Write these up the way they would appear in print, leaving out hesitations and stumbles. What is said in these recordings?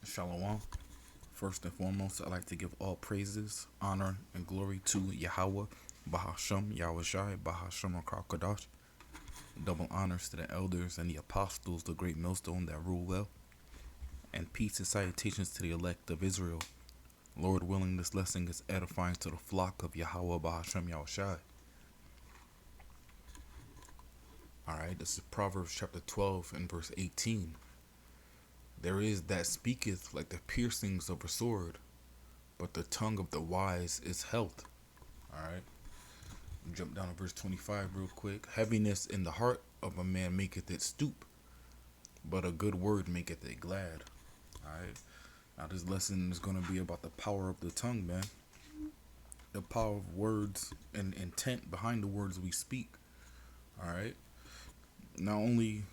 Shalom. First and foremost, I'd like to give all praises, honor, and glory to Yahweh, Bahashem, Yahushai, Bahashem Akakadash. Double honors to the elders and the apostles, the great millstone that rule well. And peace and salutations to the elect of Israel. Lord willing, this lesson is edifying to the flock of Yahweh, Bahashem, Yahushai. Alright, this is Proverbs chapter 12 and verse 18. There is that speaketh like the piercings of a sword, but the tongue of the wise is health. Alright, jump down to verse 25 real quick. Heaviness in the heart of a man maketh it stoop, but a good word maketh it glad. Alright, now this lesson is going to be about the power of the tongue, man. The power of words and intent behind the words we speak. Alright, not only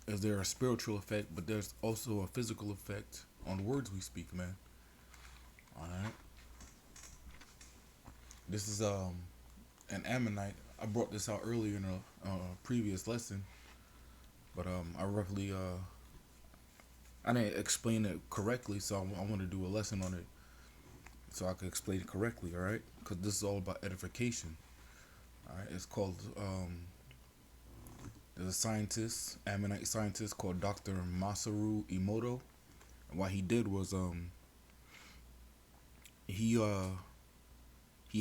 is there a spiritual effect, but there's also a physical effect on words we speak, man. Alright. This is an Ammonite. I brought this out earlier in a previous lesson, but I didn't explain it correctly, so I want to do a lesson on it so I can explain it correctly. All right, because this is all about edification. All right, it's called there's a scientist, Ammonite scientist called Dr. Masaru Emoto, and what he did was he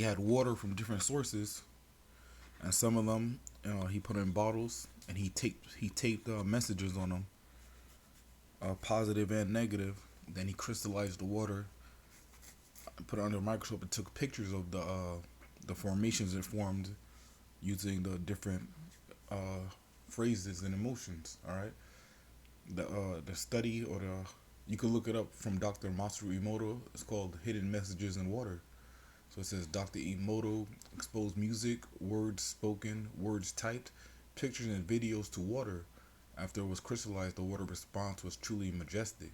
had water from different sources, and some of them he put in bottles, and he taped messages on them, positive and negative. Then he crystallized the water, put it under a microscope, and took pictures of the formations it formed using the different phrases and emotions. All right, the study, or you can look it up from Dr. Masaru Emoto. It's called Hidden Messages in Water. So it says Dr. Emoto exposed music, words spoken, words typed, pictures and videos to water. After it was crystallized, the water response was truly majestic.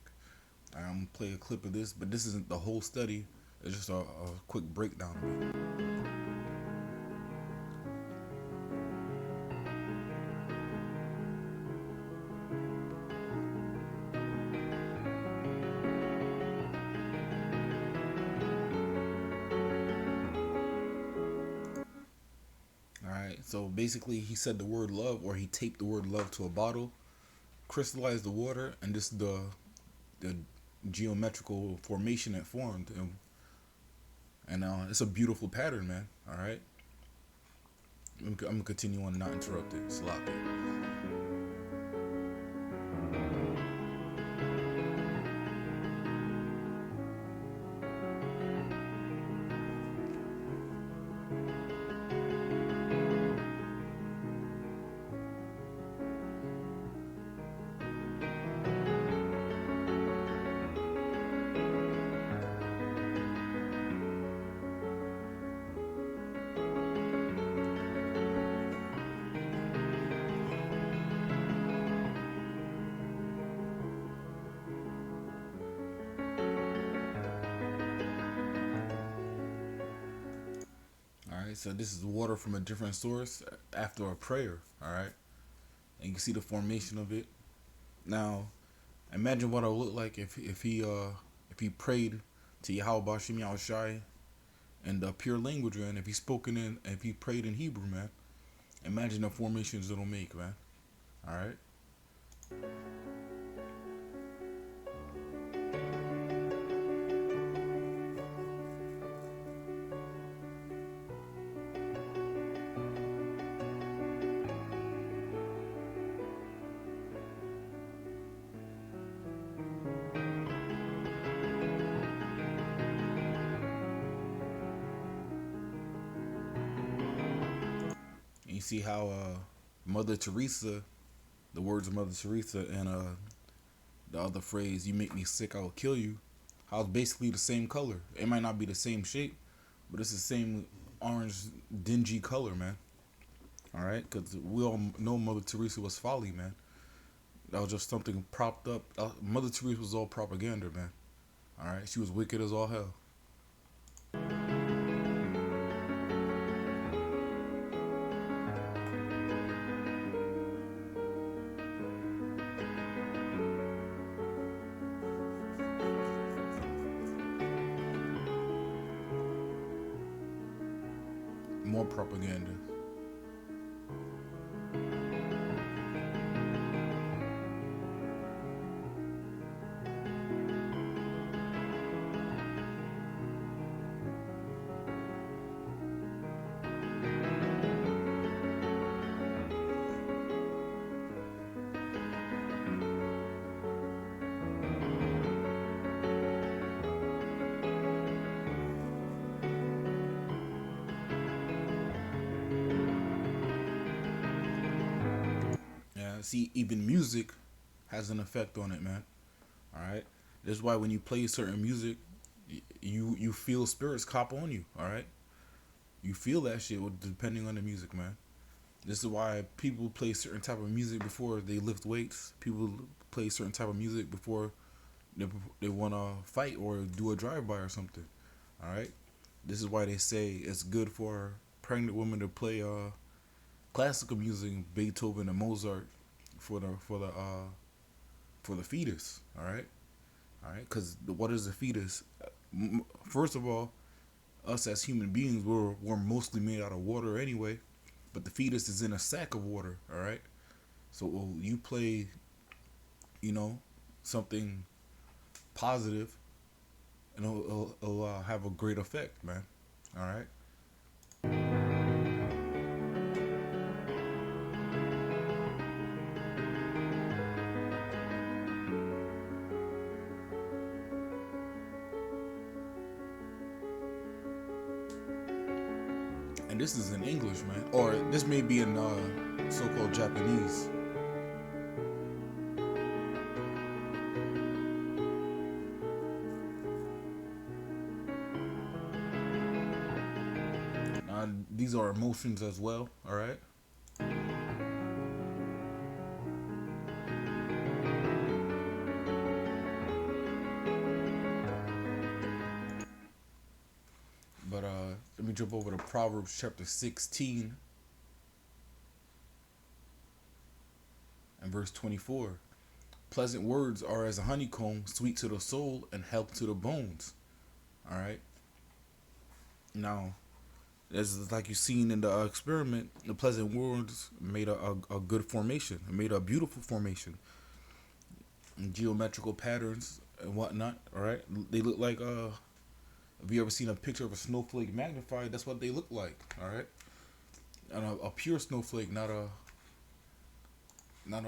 I'm going to play a clip of this, but this isn't the whole study. It's just a quick breakdown of it. Alright, so basically he said the word love, or he taped the word love to a bottle, crystallized the water, and this is the geometrical formation it formed, and it's a beautiful pattern, man. All right, I'm gonna continue on, not interrupted. Sloppy. All right, so this is water from a different source after a prayer. All right, and you can see the formation of it. Now, imagine what it would look like if he prayed to Yahweh Bashim Yahushai in the pure language, man. If he prayed in Hebrew, man. Imagine the formations it'll make, man. All right. And you see how Mother Teresa, the words of Mother Teresa, and the other phrase, "You make me sick, I will kill you," how it's basically the same color. It might not be the same shape, but it's the same orange, dingy color, man. All right, because we all know Mother Teresa was folly, man. That was just something propped up. Mother Teresa was all propaganda, man. All right, she was wicked as all hell. more propaganda. Yeah, see, even music has an effect on it, man. All right, this is why when you play certain music, you feel spirits cop on you. All right, you feel that shit depending on the music, man. This is why people play certain type of music before they lift weights. People play certain type of music before they, they want to fight or do a drive by or something. All right, this is why they say it's good for pregnant women to play classical music, Beethoven and Mozart, for the fetus. All right, because what is a fetus? First of all, us as human beings, we're mostly made out of water anyway, but the fetus is in a sack of water. All right, so you play, you know, something positive, and it'll have a great effect, man. All right. And this is in English, man, or this may be in so-called Japanese. These are emotions as well. All right. But let me jump over to Proverbs chapter 16 and verse 24. Pleasant words are as a honeycomb, sweet to the soul and health to the bones. All right. Now, as like you seen in the experiment, the pleasant words made a good formation. It made a beautiful formation, and geometrical patterns and whatnot. All right, they look like Have you ever seen a picture of a snowflake magnified? That's what they look like. All right, and a pure snowflake, not a not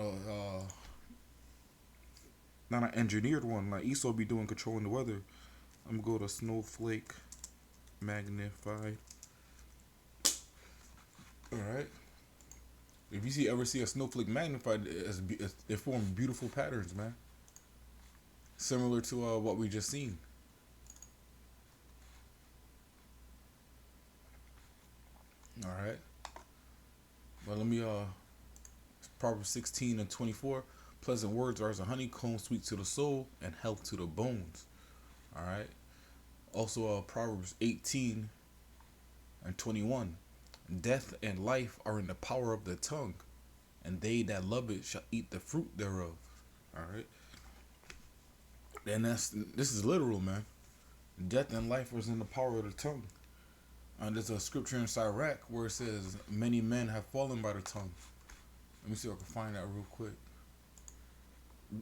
an engineered one like Esau be doing controlling the weather. I'm gonna go to snowflake magnified. All right. If you ever see a snowflake magnified, it forms beautiful patterns, man. Similar to what we just seen. All right. But let me Proverbs 16 and 24. Pleasant words are as a honeycomb, sweet to the soul and health to the bones. All right. Also Proverbs 18 and 21. Death and life are in the power of the tongue, and they that love it shall eat the fruit thereof. All right. And this is literal, man. Death and life was in the power of the tongue. And there's a scripture in Sirach where it says, "Many men have fallen by the tongue." Let me see if I can find that real quick.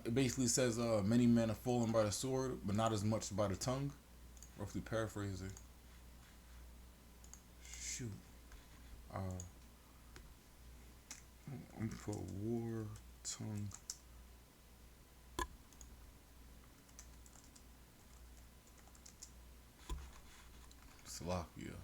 It basically says, "Many men have fallen by the sword, but not as much by the tongue." Roughly paraphrasing. Shoot. Uh, I'm for war tongue. Slovakia.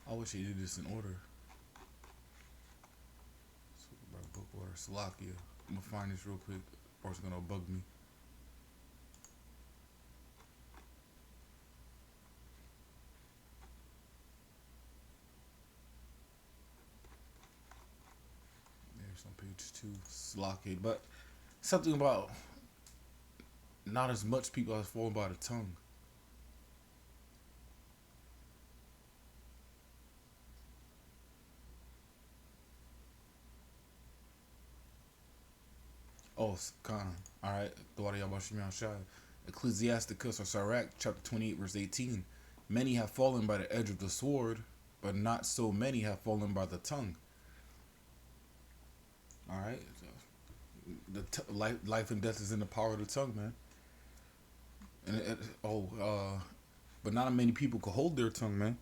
I wish he did this in order. So, by book order, Slovakia. I'm gonna find this real quick, or it's gonna bug me. There's on page 2, Slovakia. But something about not as much people have fallen by the tongue. Oh, Khan. All right. Dwada Yabashimi Shai. Ecclesiasticus or Sirach, chapter 28, verse 18. Many have fallen by the edge of the sword, but not so many have fallen by the tongue. All right. Life and death is in the power of the tongue, man. But not many people can hold their tongue, man.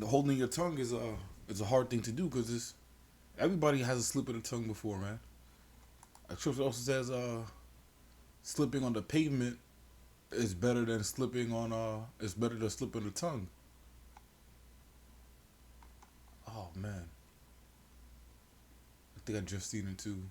Holding your tongue is a hard thing to do because it's everybody has a slip of the tongue before, man. Scripture also says, slipping on the pavement is better than slipping on it's better than slipping the tongue. Oh man, I think I just seen it too.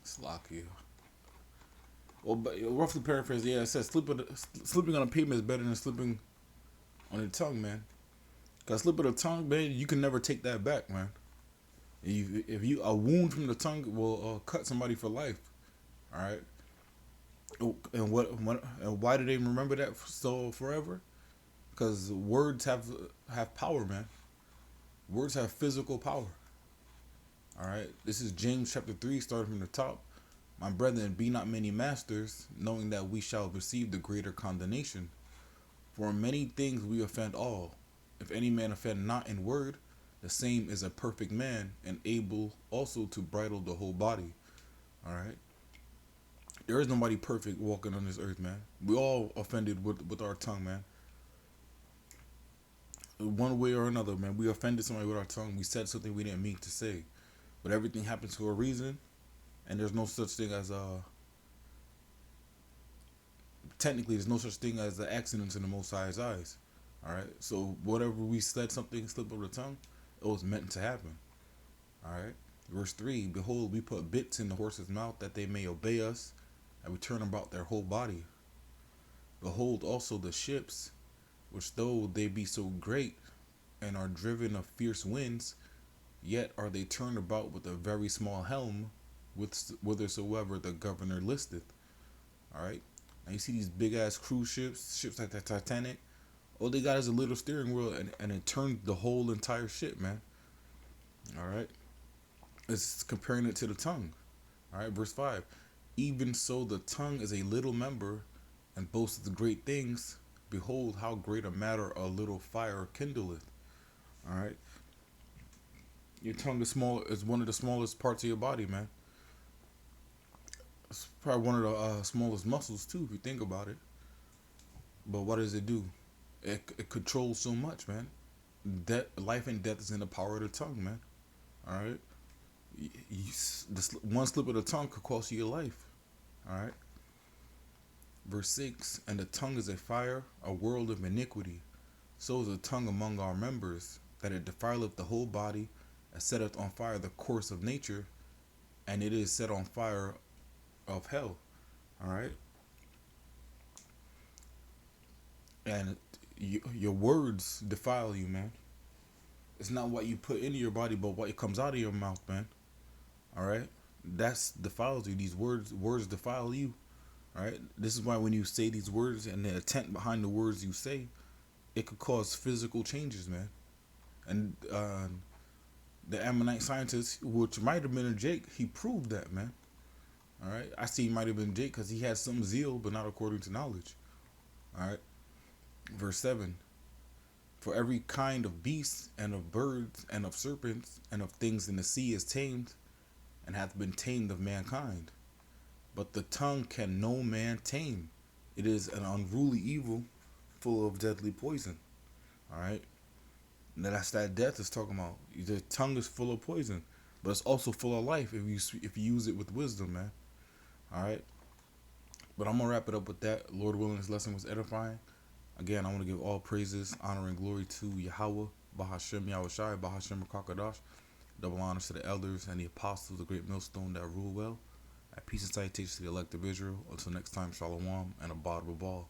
Slocky. Well, but roughly paraphrase, yeah, it says slipping on a pavement is better than slipping on your tongue, man. Cause slip of the tongue, man, you can never take that back, man. If you a wound from the tongue will cut somebody for life. All right. And and why do they remember that so forever? Because words have power, man. Words have physical power. All right. This is James chapter 3, starting from the top. My brethren, be not many masters, knowing that we shall receive the greater condemnation. For in many things we offend all. If any man offend not in word, the same is a perfect man, and able also to bridle the whole body. All right. There is nobody perfect walking on this earth, man. We all offended with our tongue, man. One way or another, man. We offended somebody with our tongue. We said something we didn't mean to say. But everything happens for a reason, and there's no such thing as technically there's no such thing as an accident in the Most High's eyes. All right. So whatever we said, something slip over the tongue, it was meant to happen. All right. Verse 3: Behold, we put bits in the horse's mouth that they may obey us, and we turn about their whole body. Behold also the ships, which though they be so great, and are driven of fierce winds, yet are they turned about with a very small helm, whithersoever the governor listeth. All right. Now you see these big ass cruise ships like the Titanic. All they got is a little steering wheel, and it turned the whole entire ship, man. All right. It's comparing it to the tongue. All right. Verse 5. Even so, the tongue is a little member, and boasteth great things. Behold, how great a matter a little fire kindleth. All right. Your tongue is small. Is one of the smallest parts of your body, man. It's probably one of the smallest muscles too, if you think about it. But what does it do? It controls so much, man. Life and death is in the power of the tongue, man. All right. One slip of the tongue could cost you your life. All right. Verse 6: And the tongue is a fire, a world of iniquity. So is the tongue among our members, that it defileth the whole body, and setteth on fire the course of nature, and it is set on fire of hell. All right. And your words defile you, man. It's not what you put into your body, but what comes out of your mouth, man. All right. That's defiles you. These words defile you. All right. This is why when you say these words and the intent behind the words you say, it could cause physical changes, man. And the Ammonite scientist, which might have been a Jake, he proved that, man. All right. I see he might have been Jake because he had some zeal, but not according to knowledge. All right. Verse 7: For every kind of beasts, and of birds, and of serpents, and of things in the sea is tamed, and hath been tamed of mankind. But the tongue can no man tame. It is an unruly evil, full of deadly poison. All right. Now that's that death is talking about. The tongue is full of poison, but it's also full of life if you use it with wisdom, man. All right. But I'm gonna wrap it up with that. Lord willing, this lesson was edifying. Again, I want to give all praises, honor, and glory to Yahweh, Bahashem Yahushai, Bahashem Kakadash. Double honors to the elders and the apostles, the great millstone that rule well. Peace and salutations to the elect of Israel. Until next time, Shalom and Abad Rabal.